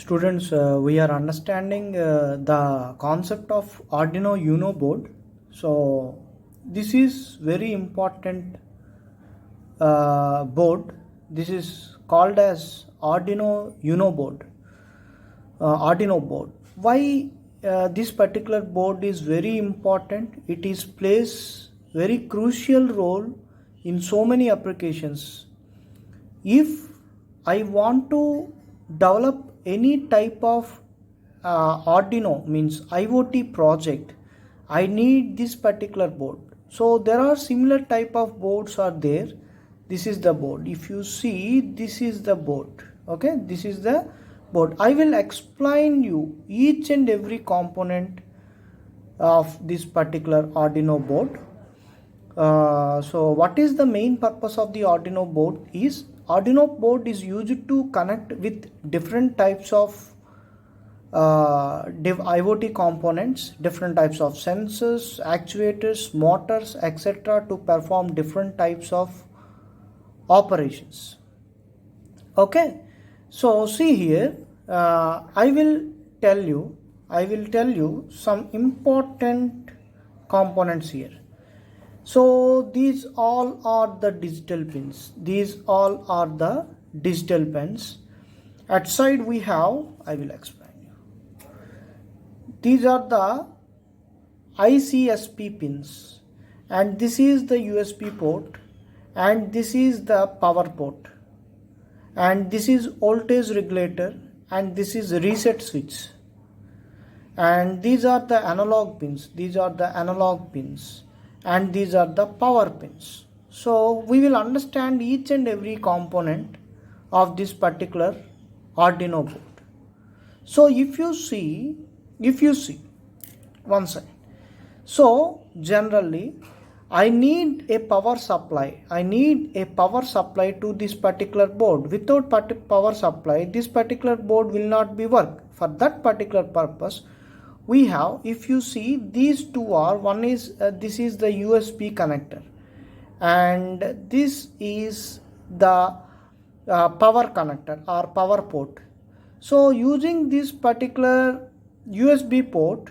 Students, we are understanding the concept of Arduino Uno board. So this is very important board. This is called as Arduino Uno board. Arduino board. Why this particular board is very important? It is plays very crucial role in so many applications. If I want to develop any type of Arduino means IoT project, I need this particular board. So there are similar type of boards are there. This is the board. If you see, this is the board. Okay, this is the board. I will explain you each and every component of this particular Arduino board. So what is the main purpose of the Arduino board is Arduino board is used to connect with different types of IoT components, different types of sensors, actuators, motors, etc. to perform different types of operations. Okay, so see here, I will tell you some important components here. So these all are the digital pins. These all are the digital pins. At side we have, I will explain you. These are the ICSP pins, and this is the USB port, and this is the power port, and this is voltage regulator, and this is reset switch, and these are the analog pins. These are the analog pins. And these are the power pins. So we will understand each and every component of this particular Arduino board. So if you see one second. So generally I need a power supply. I need a power supply to this particular board. Without power supply, this particular board will not be work. For that particular purpose, we have, if you see, these two are, one is this is the USB connector, and this is the power connector or power port. So using this particular USB port,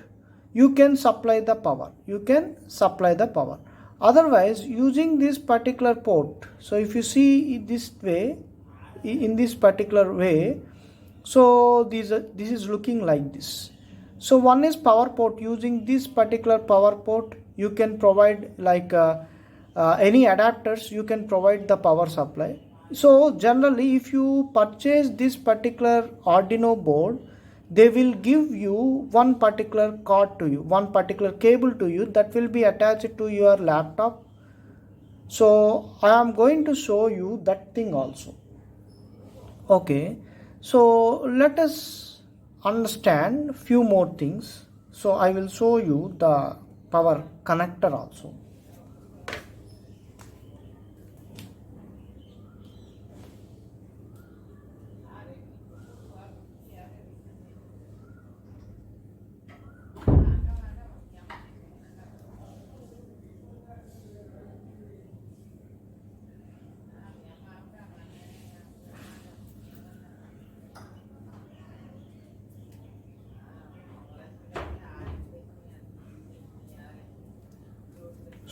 you can supply the power. Otherwise, using this particular port, so if you see this way, in this particular way, so this is looking like this. So one is power port. Using this particular power port, you can provide like any adapters, you can provide the power supply. So generally, if you purchase this particular Arduino board, they will give you one particular cord to you, one particular cable to you that will be attached to your laptop. So I am going to show you that thing also. Okay, so let us understand few more things. So I will show you the power connector also.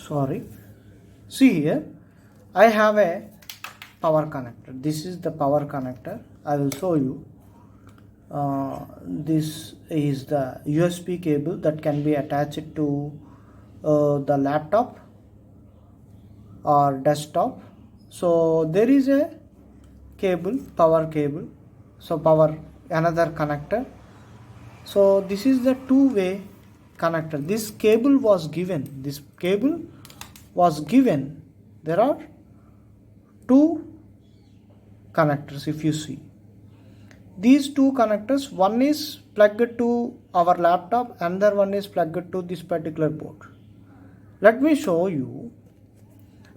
Sorry, see here, I have a power connector. This is the power connector. I will show you. This is the USB cable that can be attached to the laptop or desktop. So there is a cable, power cable. So power, another connector. So this is the two-way connector. This cable was given. There are two connectors. If you see these two connectors, one is plugged to our laptop, another one is plugged to this particular board. Let me show you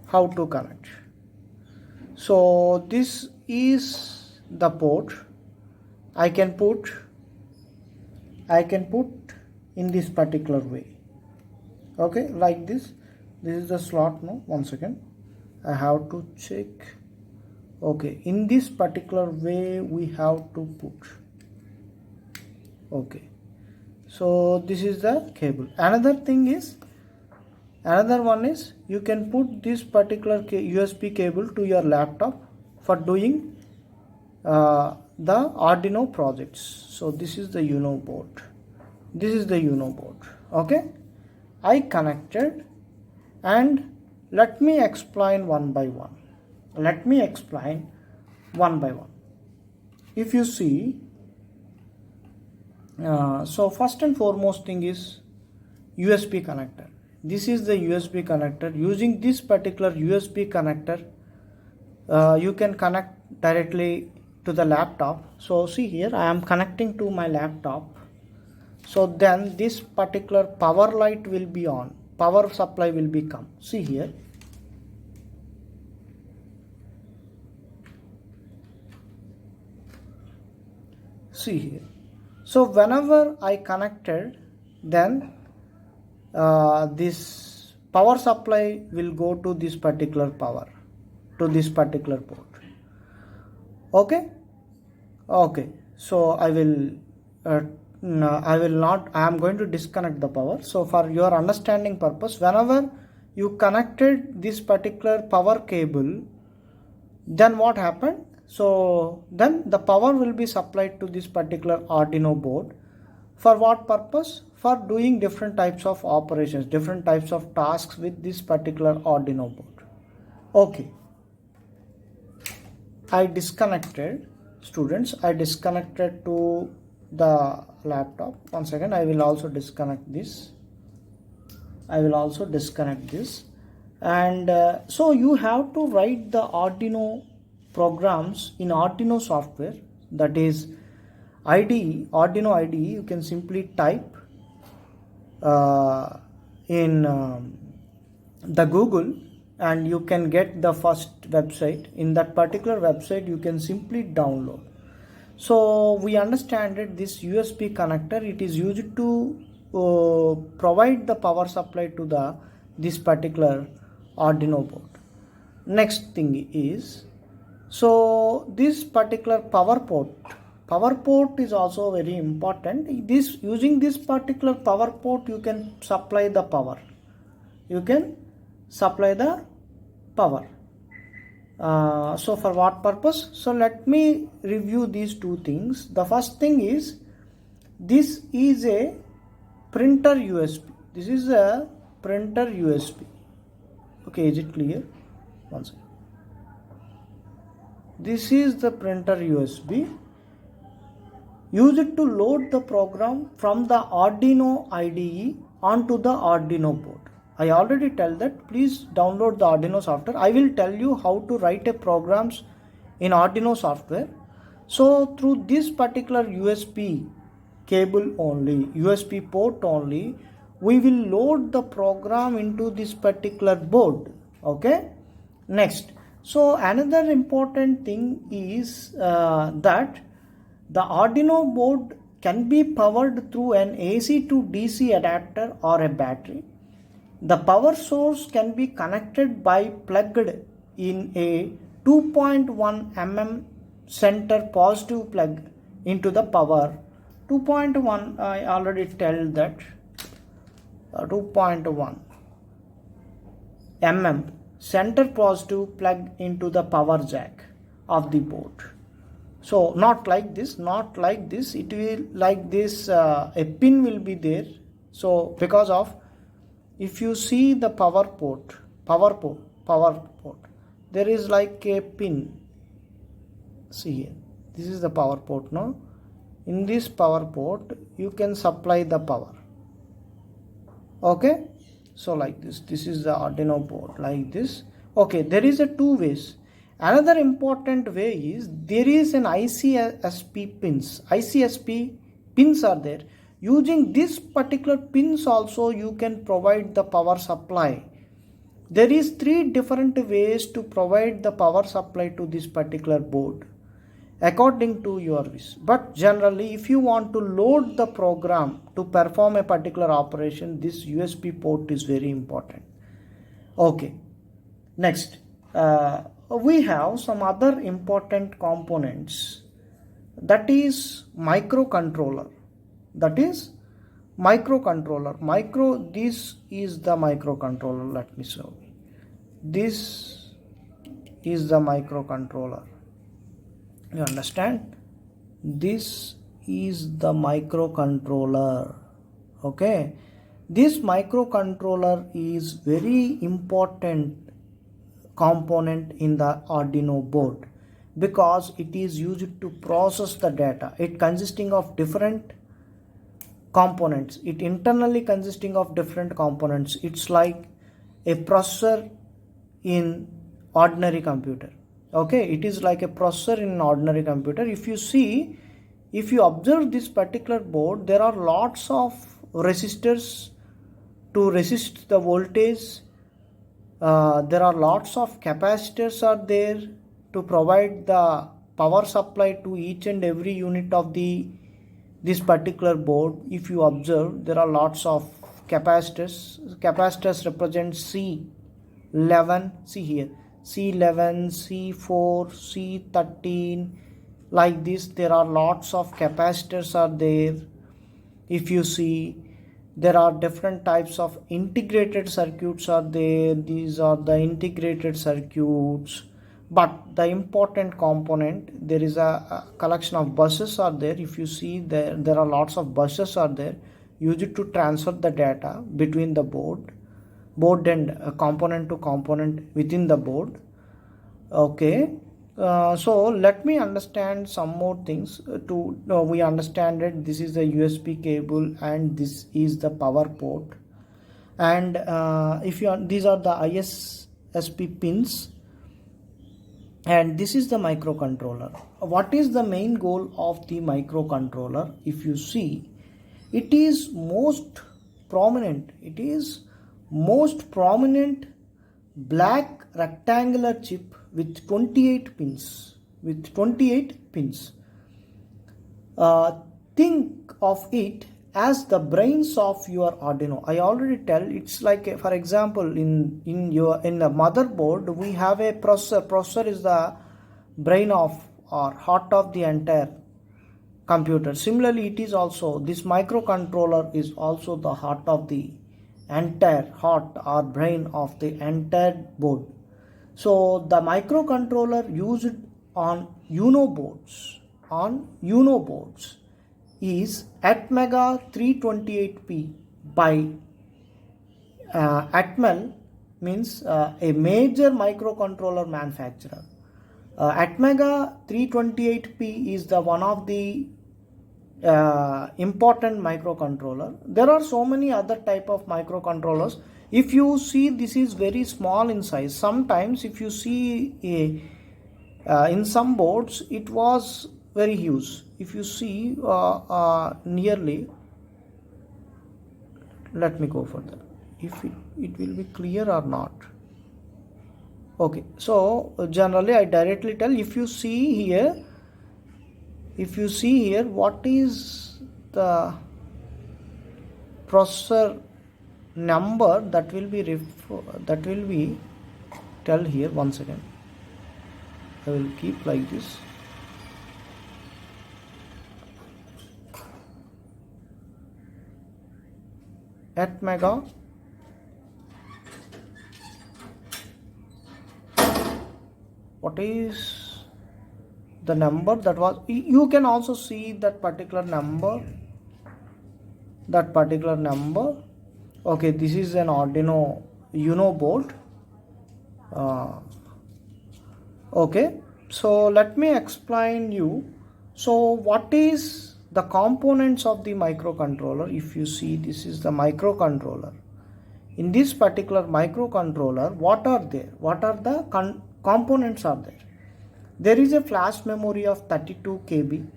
how to connect. So this is the port. I can put in this particular way. Okay, like this. This is the slot. No, one second, I have to check. Okay, in this particular way we have to put. Okay, so this is the cable. Another one is you can put this particular USB cable to your laptop for doing the Arduino projects. So this is the Uno board. Okay, I connected, and let me explain one by one. If you see, so first and foremost thing is USB connector. This is the USB connector. Using this particular USB connector, you can connect directly to the laptop. So see here, I am connecting to my laptop. So then this particular power light will be on, power supply will become. See here. See here. So whenever I connected, then this power supply will go to this particular power, to this particular port. Okay. So I am going to disconnect the power. So for your understanding purpose, whenever you connected this particular power cable, then what happened? So then the power will be supplied to this particular Arduino board. For what purpose? For doing different types of operations, different types of tasks with this particular Arduino board. Okay, I disconnected, students. I disconnected to the laptop. One second, I will also disconnect this. And so you have to write the Arduino programs in Arduino software, that is IDE, Arduino IDE. You can simply type in the Google, and you can get the first website. In that particular website, you can simply download. So we understand that this USB connector, it is used to provide the power supply to this particular Arduino board. Next thing is, so this particular power port is also very important. Using this particular power port, you can supply the power. So for what purpose? So let me review these two things. The first thing is, this is a printer USB. This is a printer USB. Okay, is it clear? One second. This is the printer USB. Use it to load the program from the Arduino IDE onto the Arduino board. I already tell that please download the Arduino software. I will tell you how to write a programs in Arduino software. So through this particular USB cable only, USB port only, we will load the program into this particular board. Okay. Next, so another important thing is that the Arduino board can be powered through an AC to DC adapter or a battery. The power source can be connected by plugged in a 2.1 mm center positive plug into the power. 2.1, I already tell that 2.1 mm center positive plug into the power jack of the board. So not like this, it will like this, a pin will be there. So because of, if you see the power port, there is like a pin. See here, this is the power port. No, in this power port you can supply the power. Okay, so like this is the Arduino board, like this. Okay, there is a two ways. Another important way is there is an ICSP pins. ICSP pins are there. Using this particular pins also you can provide the power supply. There is 3 different ways to provide the power supply to this particular board according to your wish. But generally, if you want to load the program to perform a particular operation, this USB port is very important. Okay, next we have some other important components, that is microcontroller. that is microcontroller. This is the microcontroller. Let me show you. This is the microcontroller. You understand? This is the microcontroller. Okay, this microcontroller is very important component in the Arduino board because it is used to process the data. It consisting of different components. It internally consisting of different components. It's like a processor in ordinary computer. Okay, it is like a processor in an ordinary computer. If you observe this particular board, there are lots of resistors to resist the voltage. There are lots of capacitors are there to provide the power supply to each and every unit of this particular board. If you observe, there are lots of capacitors. Capacitors represent C11. See here, C11, C4, C13, like this. There are lots of capacitors are there. If you see, there are different types of integrated circuits are there. These are the integrated circuits. But the important component, there is a collection of buses are there. If you see, there are lots of buses are there used to transfer the data between the board and component to component within the board. Okay, so let me understand some more things. We understand that this is the USB cable and this is the power port, and these are the ISSP pins, and this is the microcontroller. What is the main goal of the microcontroller? If you see, it is most prominent. It is most prominent black rectangular chip with 28 pins. Think of it as the brains of your Arduino. I already tell, it's like, for example, in the motherboard we have a processor. Processor is the brain of or heart of the entire computer. Similarly, it is also, this microcontroller is also the heart of the entire heart or brain of the entire board. So the microcontroller used on Uno boards is Atmega 328P by Atmel, means a major microcontroller manufacturer. Atmega 328P is the one of the important microcontroller. There are so many other type of microcontrollers. If you see, this is very small in size. Sometimes if you see in some boards it was very huge. If you see nearly, let me go further, if it will be clear or not. Okay, so generally I directly tell, if you see here, what is the processor number, that will be tell here. One second, I will keep like this. Atmega what is the number that was, you can also see that particular number. Okay, this is an Arduino Uno board. Okay, so let me explain you. So what is the components of the microcontroller? If you see, this is the microcontroller. In this particular microcontroller, what are there? What are the components are there? There is a flash memory of 32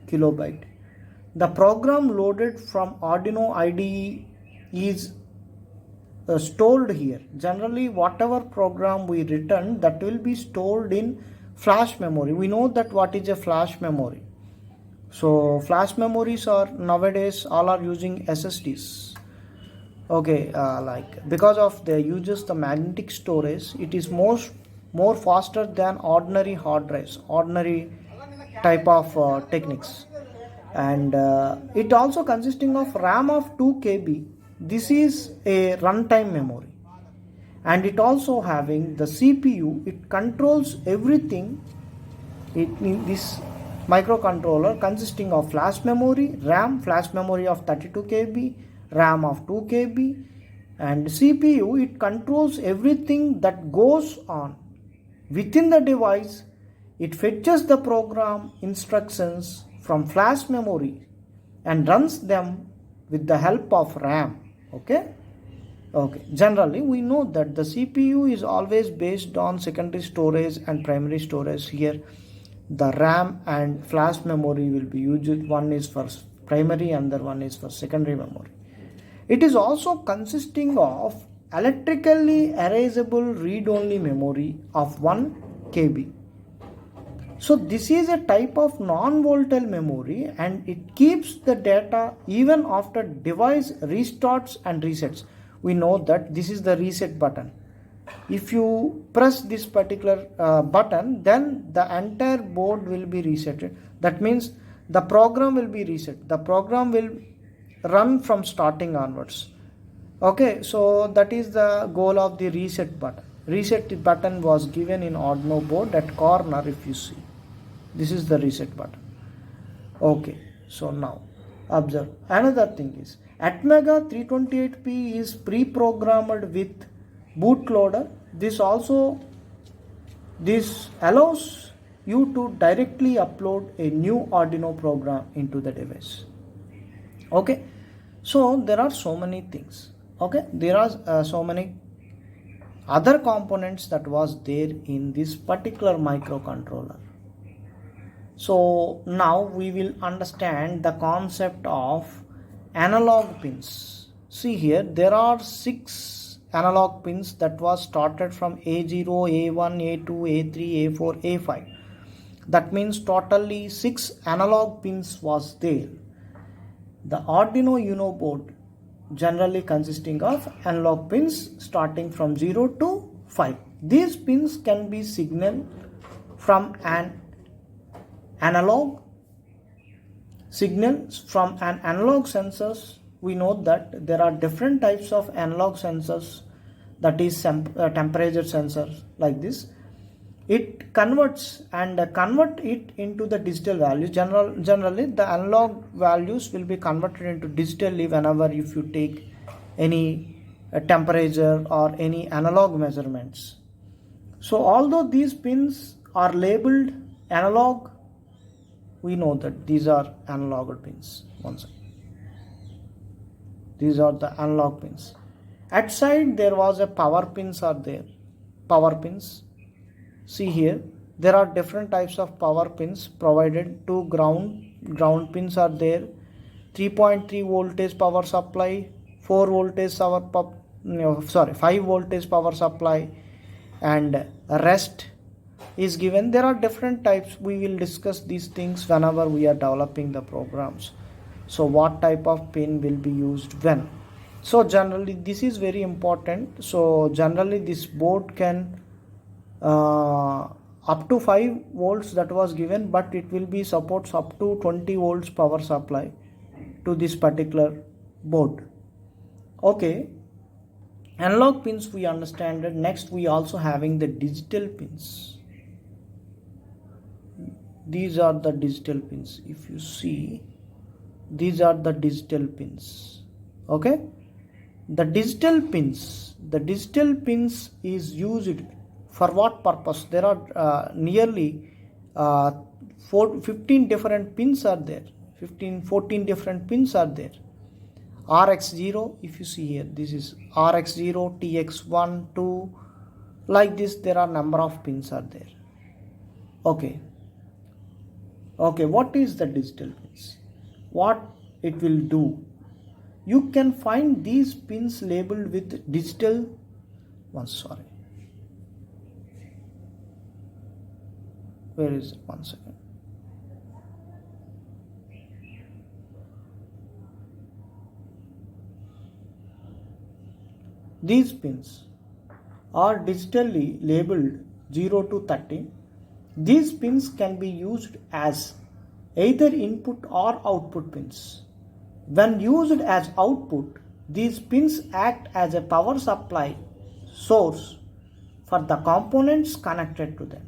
kilobyte. The program loaded from Arduino IDE is stored here. Generally, whatever program we return, that will be stored in flash memory. We know that what is a flash memory. So flash memories are nowadays all are using SSDs. Okay, like because of the uses the magnetic storage, it is more faster than ordinary hard drives, ordinary type of techniques. and it also consisting of RAM of 2 KB. This is a runtime memory, and it also having the CPU. It controls everything. This microcontroller consisting of flash memory, RAM, flash memory of 32 KB, RAM of 2 KB, and CPU. It controls everything that goes on within the device. It fetches the program instructions from flash memory and runs them with the help of RAM. Okay. Generally we know that the CPU is always based on secondary storage and primary storage. Here the RAM and flash memory will be used. One is for primary and other one is for secondary memory. It is also consisting of electrically erasable read-only memory of 1 KB. So this is a type of non-volatile memory, and it keeps the data even after device restarts and resets. We know that this is the reset button. If you press this particular button, then the entire board will be resetted. That means the program will be reset. The program will run from starting onwards. Okay, so that is the goal of the reset button. Reset button was given in Arduino board at corner. If you see, this is the reset button. Okay, so now observe another thing is Atmega 328P is pre-programmed with bootloader. This allows you to directly upload a new Arduino program into the device. Okay, so there are so many things. Okay, there are so many other components that was there in this particular microcontroller. So now we will understand the concept of analog pins. See here, there are 6 analog pins that was started from A0, A1, A2, A3, A4, A5. That means totally 6 analog pins was there. The Arduino Uno board generally consisting of analog pins starting from 0 to 5. These pins can be signal from an analog signals from an analog sensors. We know that there are different types of analog sensors, that is temperature sensors like this. It converts it into the digital values. Generally the analog values will be converted into digitally whenever if you take any temperature or any analog measurements. So although these pins are labeled analog, we know that these are analog pins. One second. These are the analog pins. At side there was a power pins are there. Power pins. See here, there are different types of power pins provided. 2 ground pins are there. 3.3 voltage power supply, 5 voltage power supply, and rest is given. There are different types. We will discuss these things whenever we are developing the programs. So what type of pin will be used when. So generally this is very important. So generally this board can up to 5 volts that was given, but it will be supports up to 20 volts power supply to this particular board. Okay, analog pins we understand it. Next we also having the digital pins. These are the digital pins. If you see, these are the digital pins. Okay, the digital pins is used for what purpose? There are nearly 15 different pins are there. 14 different pins are there. RX0, if you see here, this is RX0, TX1, 2, like this. There are number of pins are there. Okay, what is the digital pins? What it will do? You can find these pins labeled with digital. Where is it? One second. These pins are digitally labeled 0 to 30. These pins can be used as either input or output pins. When used as output, these pins act as a power supply source for the components connected to them.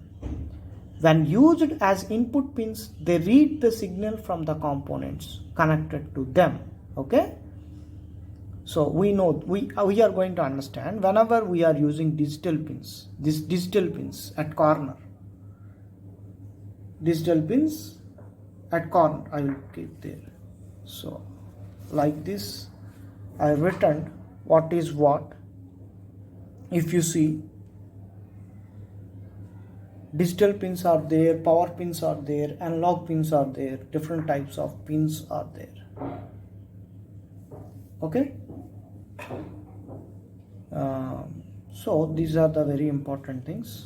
When used as input pins, they read the signal from the components connected to them. Okay? So we know we are going to understand whenever we are using digital pins, these digital pins at corner. Digital pins at corner I will keep there. So like this I written what is what. If you see, digital pins are there, power pins are there, analog pins are there, different types of pins are there. Okay. So these are the very important things,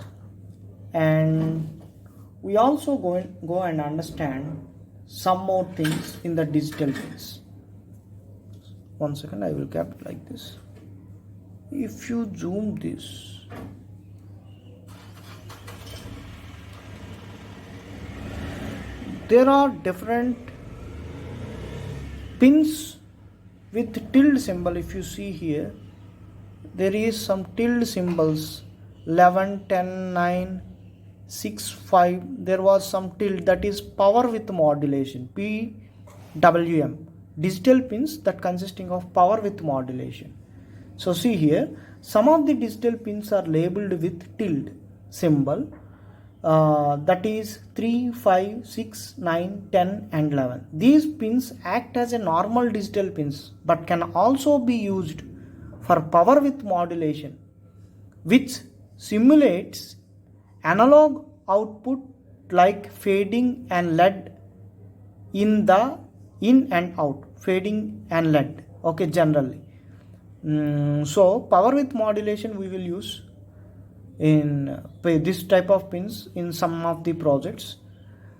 and we also go and understand some more things in the digital pins. One second, I will keep it like this. If you zoom this, there are different pins with tilde symbol. If you see here, there is some tilde symbols 11, 10, 9, 6, 5. There was some tilde, that is power with modulation, PWM. Digital pins that consisting of power with modulation. So see here, some of the digital pins are labeled with tilde symbol, that is 3, 5, 6, 9, 10 and 11. These pins act as a normal digital pins but can also be used for power with modulation, which simulates analog output like fading and lead in the in and out, fading and lead. Okay, generally. So power with modulation we will use in this type of pins in some of the projects.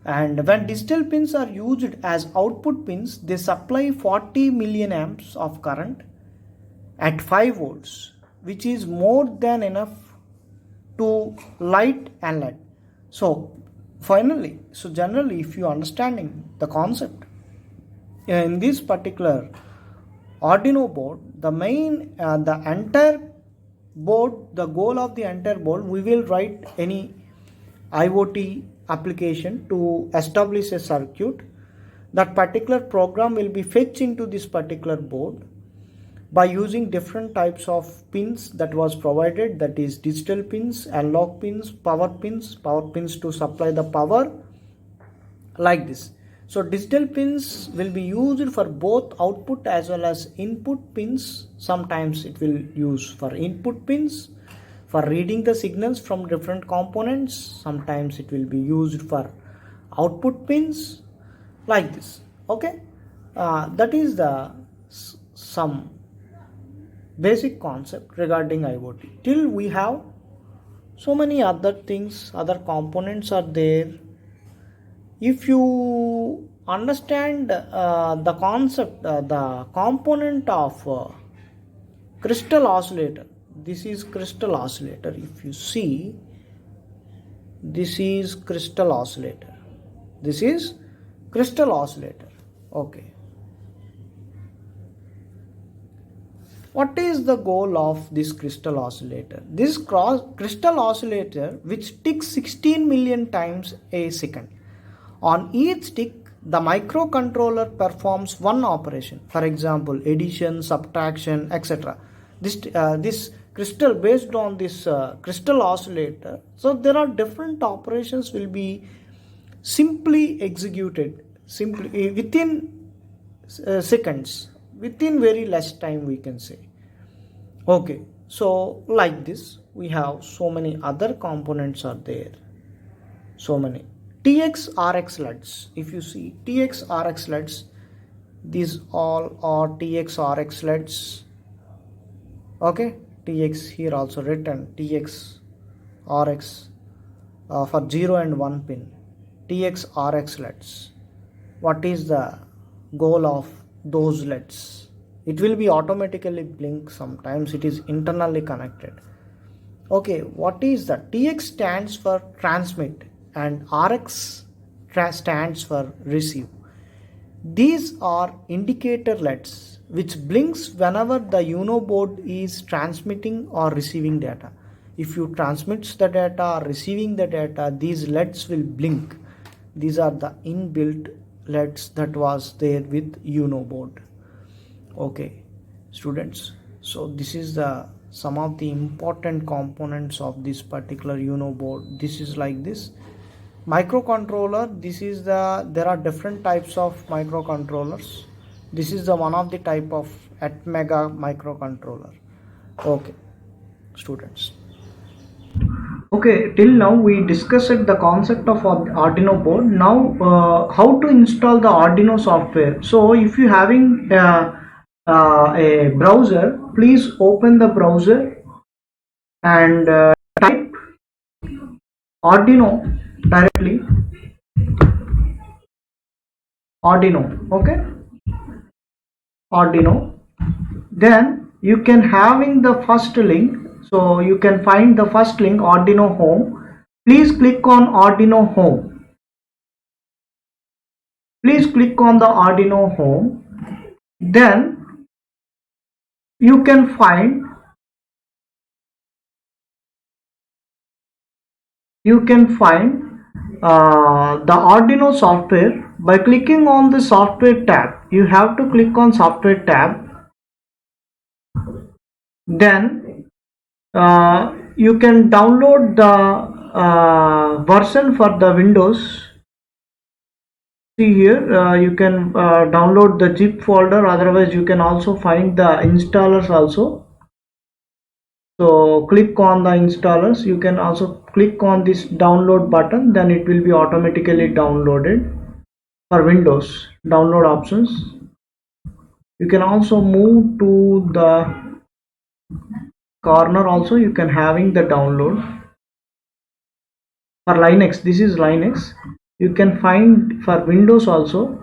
And when digital pins are used as output pins, they supply 40 million amps of current at 5 volts, which is more than enough to light and LED. So finally, so generally, if you are understanding the concept in this particular Arduino board, the main the entire board, the goal of the entire board, we will write any IoT application to establish a circuit. That particular program will be fetched into this particular board by using different types of pins that was provided, that is digital pins, analog pins, power pins to supply the power, like this. So digital pins will be used for both output as well as input pins. Sometimes it will use for input pins for reading the signals from different components. Sometimes it will be used for output pins, like this. Okay, that is the some basic concept regarding IoT. Till we have so many other things, other components are there. If you understand the concept, the component of crystal oscillator, this is crystal oscillator. If you see, this is crystal oscillator. This is crystal oscillator. Okay. What is the goal of this crystal oscillator? This crystal oscillator, which ticks 16 million times a second. On each tick, the microcontroller performs one operation. For example, addition, subtraction, etc. This crystal, based on this crystal oscillator, so there are different operations will be simply executed, simply within seconds, within very less time, we can say. Okay, so like this, we have so many other components are there. So many TX RX LEDs. If you see TX RX LEDs, these all are TX RX LEDs. Okay, TX here also written TX RX for 0 and 1 pin. TX RX LEDs. What is the goal of those LEDs? It will be automatically blink. Sometimes it is internally connected. Okay, what is that? TX stands for transmit and RX stands for receive. These are indicator LEDs which blinks whenever the UNO board is transmitting or receiving data. If you transmits the data or receiving the data, these LEDs will blink. These are the inbuilt LEDs that was there with UNO board. Okay, students. So this is the some of the important components of this particular UNO board. This is like this. Microcontroller, this is there are different types of microcontrollers. This is the one of the type of Atmega microcontroller. Okay, students. Okay, till now we discussed the concept of Arduino board. Now how to install the Arduino software. So if you having a browser, please open the browser and type Arduino directly. Arduino, okay, Arduino. Then you can having the first link. So you can find the first link, Arduino home. Please click on Arduino home. Please click on the Arduino home. Then you can find the Arduino software by clicking on the software tab. You have to click on software tab. Then you can download the version for the Windows. See here, you can download the zip folder. Otherwise you can also find the installers also. So click on the installers. You can also click on this download button, then it will be automatically downloaded. For Windows download options, you can also move to the corner. Also you can having the download. For Linux, this is Linux. You can find for Windows also.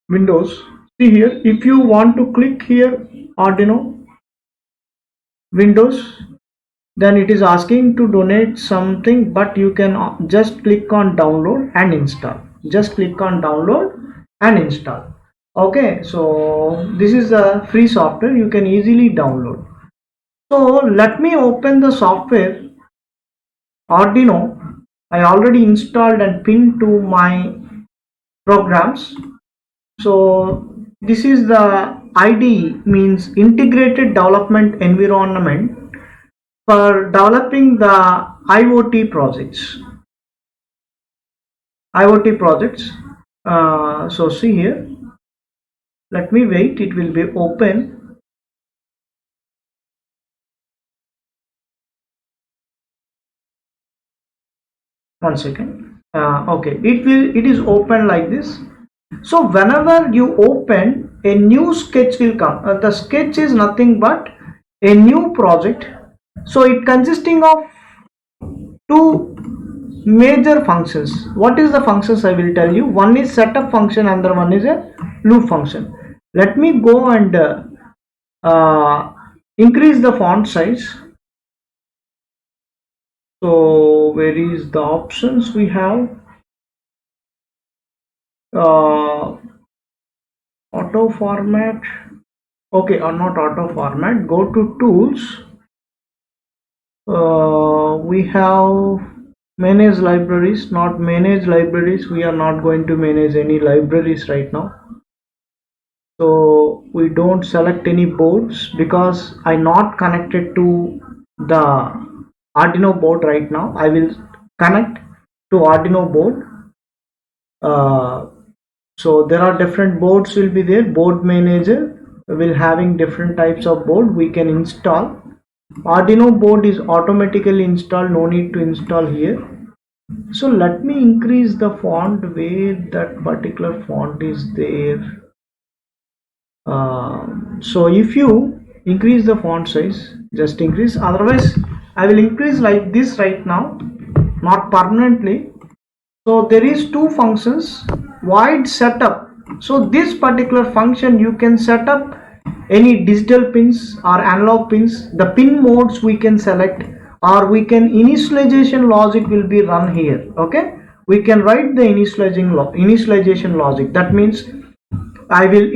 Windows, see here, if you want to click here Arduino Windows, then it is asking to donate something, but you can just click on download and install. Just click on download and install. Okay, so this is a free software, you can easily download. So let me open the software Arduino. I already installed and pinned to my programs. So this is the IDE, means integrated development environment for developing the IoT projects. So see here, let me wait, it will be open. One second. Okay, it is open like this. So whenever you open, a new sketch will come. The sketch is nothing but a new project. So it consisting of two major functions. What is the functions? I will tell you. One is setup function, another one is a loop function. Let me go and increase the font size. So where is the options we have? Auto format. Okay, or not auto format. Go to tools. We have manage libraries. Not manage libraries. We are not going to manage any libraries right now. So we don't select any boards because I'm not connected to the Arduino board right now. I will connect to Arduino board. So there are different boards will be there. Board manager will having different types of board we can install. Arduino board is automatically installed, no need to install here. So let me increase the font where that particular font is there. So if you increase the font size, just increase, otherwise I will increase like this right now, not permanently. So there is two functions, void setup. So this particular function you can set up any digital pins or analog pins. The pin modes we can select or we can initialization logic will be run here. Okay, we can write the initialization logic. That means I will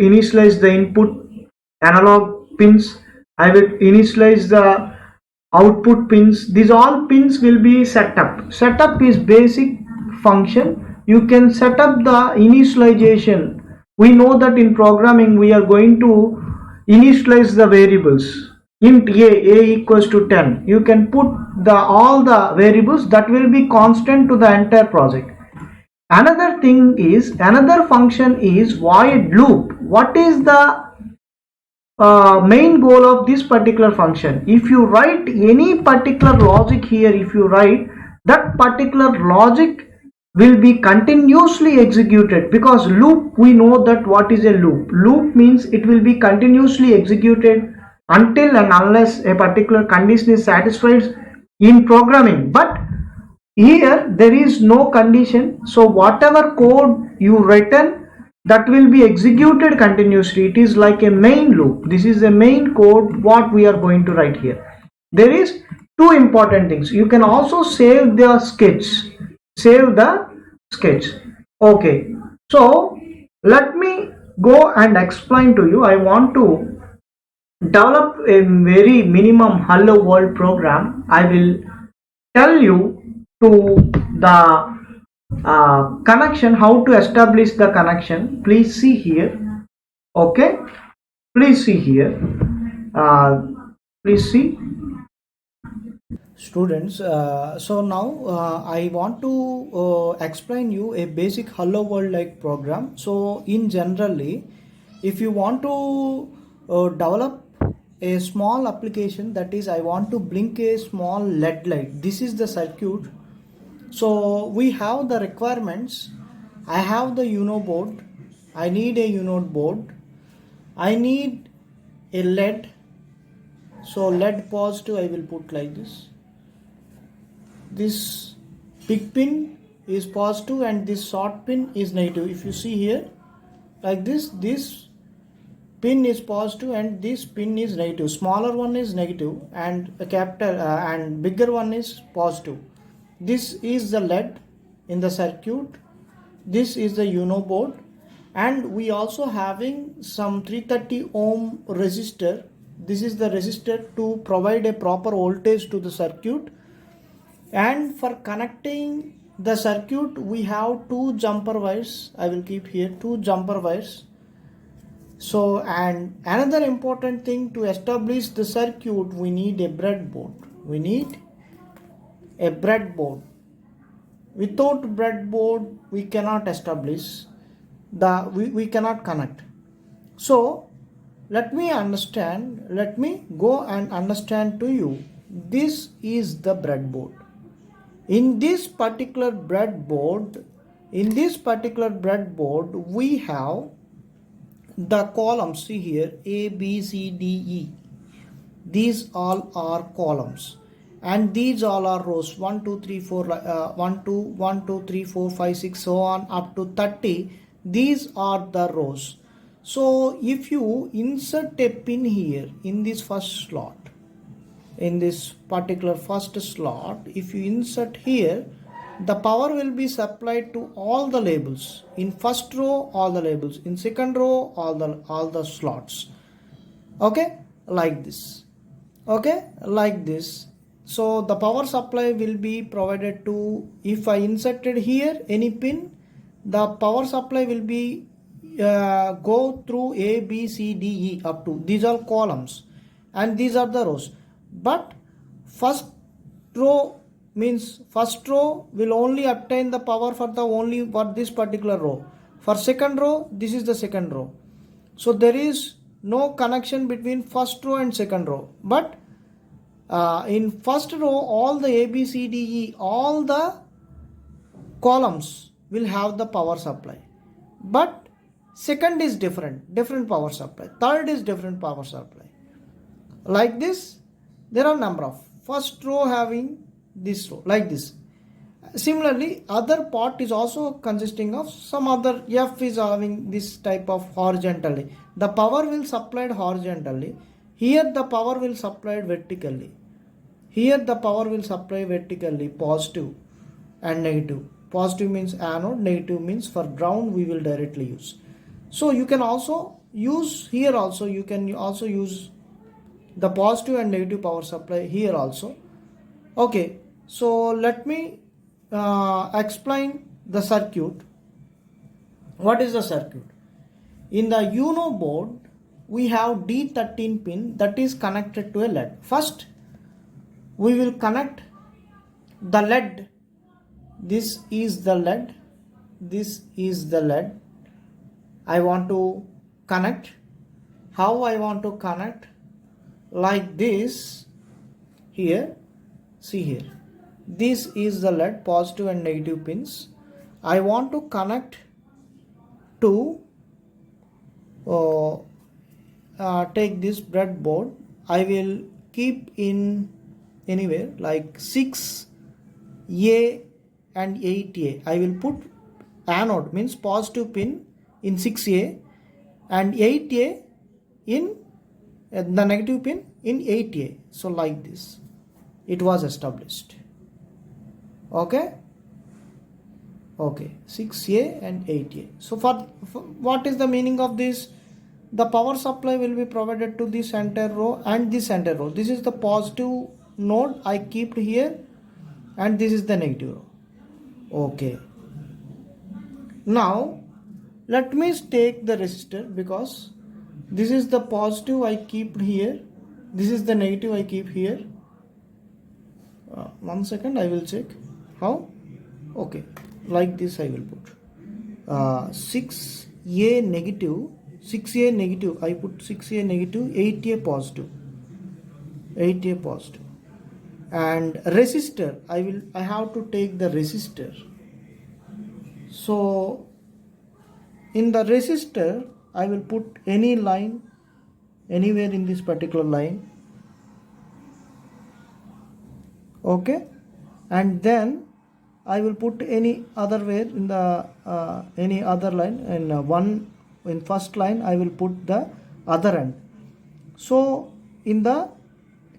initialize the input analog pins. I will initialize the output pins. These all pins will be set up. Setup is basic function. You can set up the initialization. We know that in programming we are going to initialize the variables. Int a equals to 10. You can put the all the variables that will be constant to the entire project. Another function is void loop. What is the main goal of this particular function? If you write any particular logic here, if you write that particular logic will be continuously executed, because loop, we know that what is a loop means it will be continuously executed until and unless a particular condition is satisfied in programming. But here there is no condition, so whatever code you written, that will be executed continuously. It is like a main loop. This is the main code what we are going to write here. There is two important things. You can also save the sketch. Okay, so let me go and explain to you. I want to develop a very minimum hello world program. I will tell you to the connection, how to establish the connection. Please see here. Okay, please see here. Please see, students. So now I want to explain you a basic hello world like program. So in generally, if you want to develop a small application, that is, I want to blink a small LED light. This is the circuit. So we have the requirements. I have the Uno board. I need a Uno board. I need a LED. So LED positive I will put like this. This big pin is positive and this short pin is negative. If you see here, like this pin is positive and this pin is negative. Smaller one is negative and a capital and bigger one is positive. This is the LED in the circuit. This is the Uno board, and we also having some 330 ohm resistor. This is the resistor to provide a proper voltage to the circuit. And for connecting the circuit, we have two jumper wires. I will keep here two jumper wires. So, and another important thing, to establish the circuit, we need a breadboard. We need a breadboard. Without breadboard, we cannot establish we cannot connect. So let me go and understand to you. This is the breadboard. In this particular breadboard, we have the columns. See here, A, B, C, D, E. These all are columns, and these all are rows. 1 2 3 4 1 2 1 2 3 4 5 6 so on up to 30. These are the rows. So if you insert a pin here in this first slot, in this particular first slot, if you insert here, the power will be supplied to all the labels. In first row, all the labels. In second row, all the slots. Okay, like this. Okay, like this. So the power supply will be provided to, if I inserted here any pin, the power supply will be go through A, B, C, D, E up to. These are columns and these are the rows. But first row means first row will only obtain the power for this particular row. For second row, this is the second row. So there is no connection between first row and second row. But in first row, all the A, B, C, D, E, all the columns will have the power supply. But second is different power supply. Third is different power supply. Like this, there are number of. First row having this row, like this. Similarly, other part is also consisting of some other. F is having this type of horizontally. The power will supplied horizontally. Here the power will supplied vertically. Here the power will supply vertically, positive and negative. Positive means anode, negative means for ground we will directly use. So you can also use here also, you can also use the positive and negative power supply here also. Okay, so let me explain the circuit. What is the circuit? In the Uno board, we have D13 pin that is connected to a LED. First, we will connect the LED. This is the LED. This is the LED. I want to connect. How I want to connect? Like this. Here. See here. This is the LED, positive and negative pins. I want to connect to take this breadboard. I will keep in anywhere like 6A and 8A. I will put anode means positive pin in 6A and 8A in the negative pin in 8A. So like this it was established. Okay, 6A and 8A. So for what is the meaning of this? The power supply will be provided to this entire row and this entire row. This is the positive node I kept here and this is the negative row. Okay, now let me take the resistor, because this is the positive I keep here, this is the negative I keep here. 1 second, I will check how. Okay, like this I will put 6A negative, 6A negative, I put 6A negative, 8A positive, 8A positive. And resistor, I have to take the resistor. So in the resistor I will put any line anywhere in this particular line. Okay, and then I will put any other way in the any other line, and in first line I will put the other end. So in the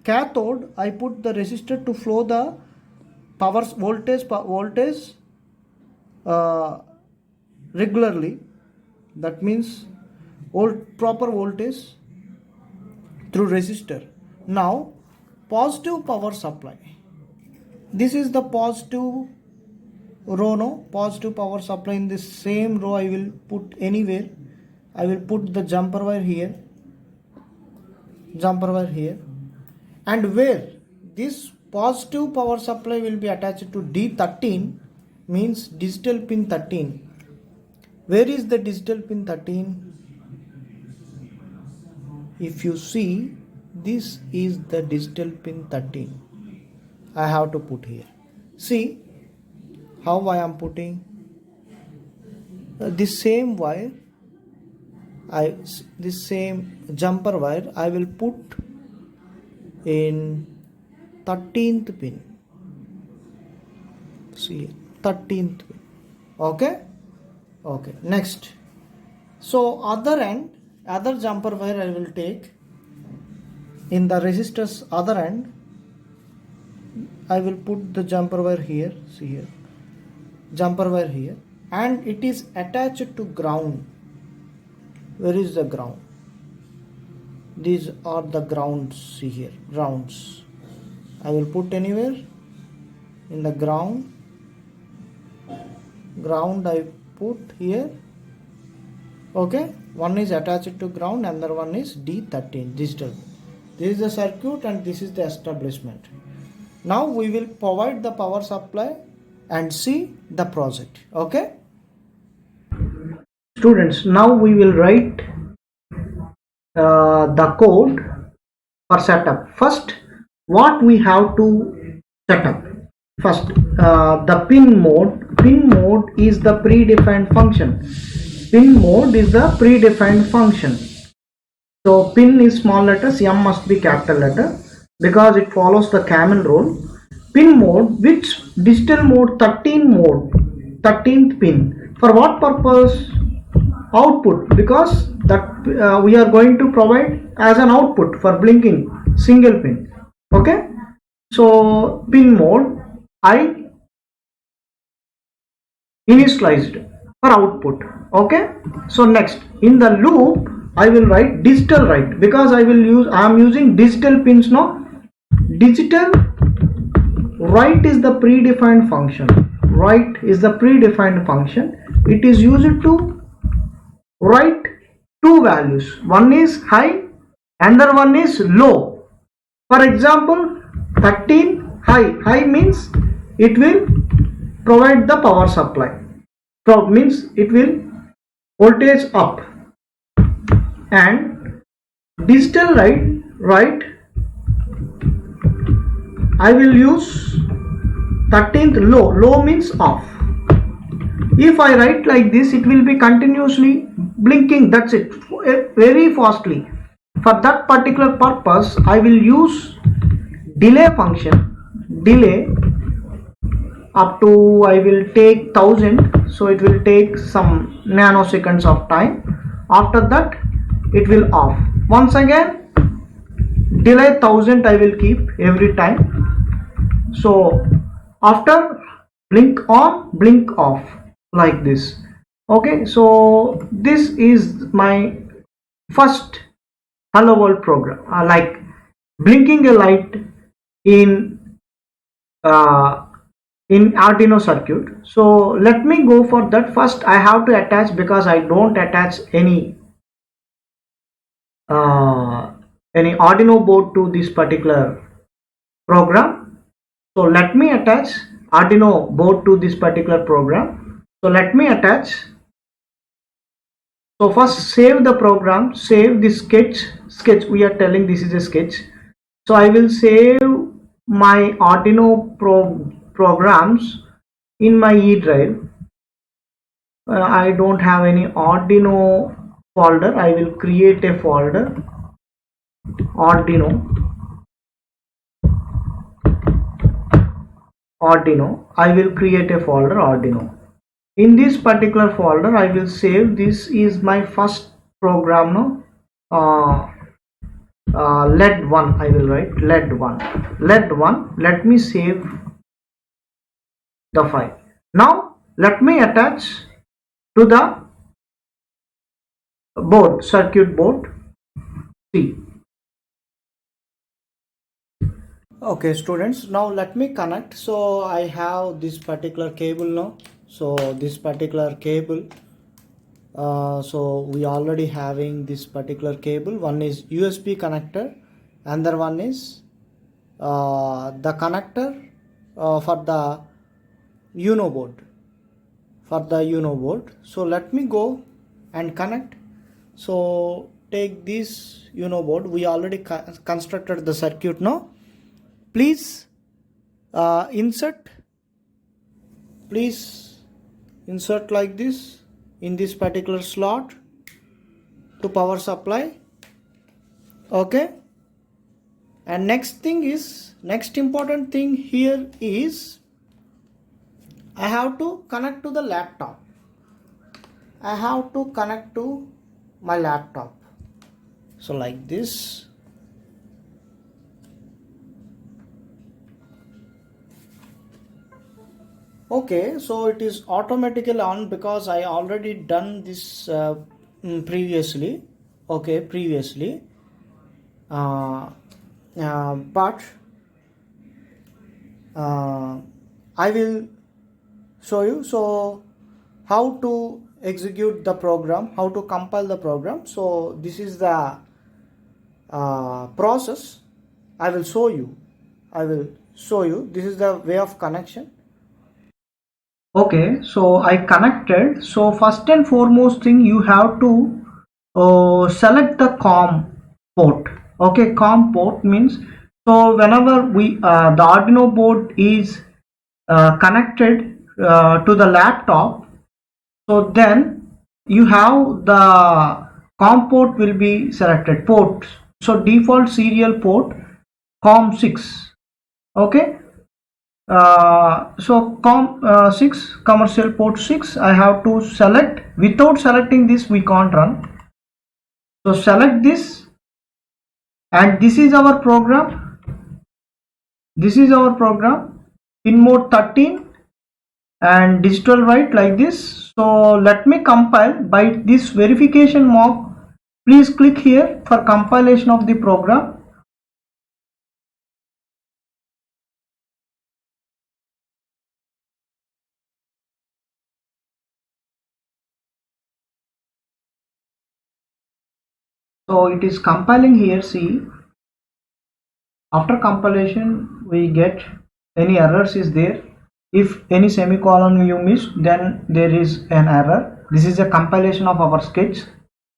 cathode I put the resistor to flow the power voltage regularly. That means proper voltage through resistor. Now positive power supply. This is the positive row, no? Positive power supply. In this same row I will put anywhere. I will put the jumper wire here, and where this positive power supply will be attached to D13 means digital pin 13. Where is the digital pin 13? If you see, this is the digital pin 13. I have to put here. See how I am putting this same wire. This same jumper wire I will put in 13th pin. See, 13th pin. Okay. Next. So other end, other jumper wire I will take in the resistor's other end. I will put the jumper wire here. See here, jumper wire here, and it is attached to ground. Where is the ground? These are the grounds. See here, grounds. I will put anywhere in the ground. Ground I put here. Okay, one is attached to ground, another one is D13 digital. This is the circuit and this is the establishment. Now we will provide the power supply and see the project. Okay, students, now we will write the code for setup. First, what we have to set up? First, the pin mode. Pin mode is the predefined function. Pin mode is the predefined function. So pin is small letters, M must be capital letter, because it follows the camel rule. Pin mode, which digital mode? 13 mode, 13th pin. For what purpose? Output, because that we are going to provide as an output for blinking single pin. Okay, So pin mode I initialized for output. Okay, so next in the loop I will write digital write, because I am using digital pins now. Digital write is the predefined function. Write is the predefined function. It is used to write two values. One is high, another one is low. For example, 13 high. High means it will provide the power supply. Means it will voltage up. And digital write I will use 13th low. Low means off. If I write like this, it will be continuously blinking. That's it, very fastly. For that particular purpose, I will use delay function. Delay up to I will take 1000, so it will take some nanoseconds of time. After that, it will off. Once again, delay 1000 I will keep every time. So after, blink on, blink off, like this. Okay, so this is my first hello world program, like blinking a light in Arduino circuit. So let me go for that. First I have to attach, because I don't attach any Arduino board to this particular program. So let me attach Arduino board to this particular program. So let me attach. So first save the program, save the sketch. We are telling this is a sketch. So I will save my Arduino programs in my E drive. I don't have any Arduino folder. I will create a folder, Arduino. I will create a folder, Arduino. In this particular folder I will save, this is my first program now. LED 1 I will write, LED 1. Let me save the file. Now let me attach to the board, circuit board C. Okay students, now let me connect. So I have this particular cable now. So this particular cable, so we already having this particular cable. One is USB connector, another one is the connector for the Uno board. So let me go and connect. So take this Uno board. We already constructed the circuit now. Please insert like this in this particular slot to power supply. Okay, and next important thing here is I have to connect to the laptop. I have to connect to my laptop. So like this. Okay, so it is automatically on because I already done this previously. Okay, but I will show you so how to execute the program, how to compile the program. So this is the process. I will show you. This is the way of connection. Okay, so I connected. So first and foremost thing, you have to select the COM port. Okay, COM port means, so whenever the Arduino board is connected to the laptop, so then you have the COM port will be selected ports. So default serial port COM6. Okay. So COM6, commercial port 6, I have to select. Without selecting this we can't run. So select this, and this is our program. This is our program in mode 13 and digital write like this. So let me compile by this verification mock. Please click here for compilation of the program. So it is compiling here. See, after compilation we get any errors is there. If any semicolon you missed, then there is an error. This is a compilation of our sketch.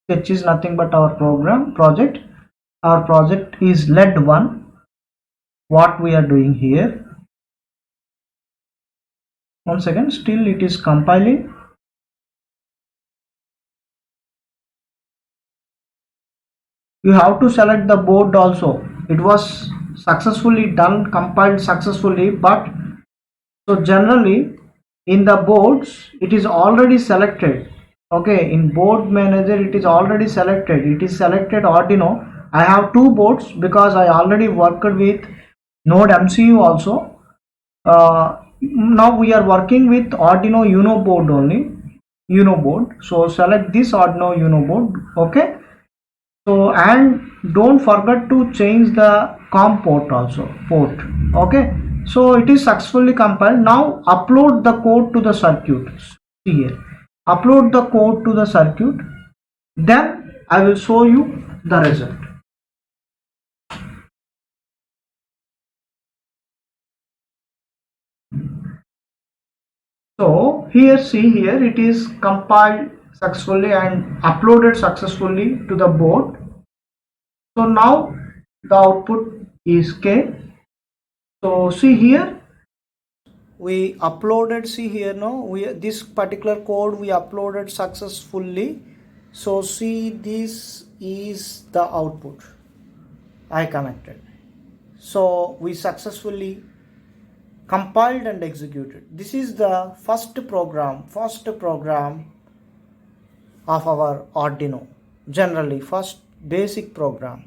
Sketch is nothing but our program project. Our project is led one. What we are doing here. Once again, still it is compiling. You have to select the board also. It was successfully done, compiled successfully, but so generally in the boards it is already selected. Okay, in board manager it is already selected. It is selected Arduino. I have two boards because I already worked with Node MCU also. Now we are working with Arduino Uno board only. Uno board. So select this Arduino Uno board. Okay. So and don't forget to change the COM port also. Okay. So it is successfully compiled. Now upload the code to the circuit. See here. Upload the code to the circuit. Then I will show you the result. So here, see here, it is compiled successfully and uploaded successfully to the board. So now the output is K. So see here, we uploaded, see here, no, we this particular code we uploaded successfully. So see, this is the output I connected. So we successfully compiled and executed. This is the first program of our Arduino. Generally, first basic program.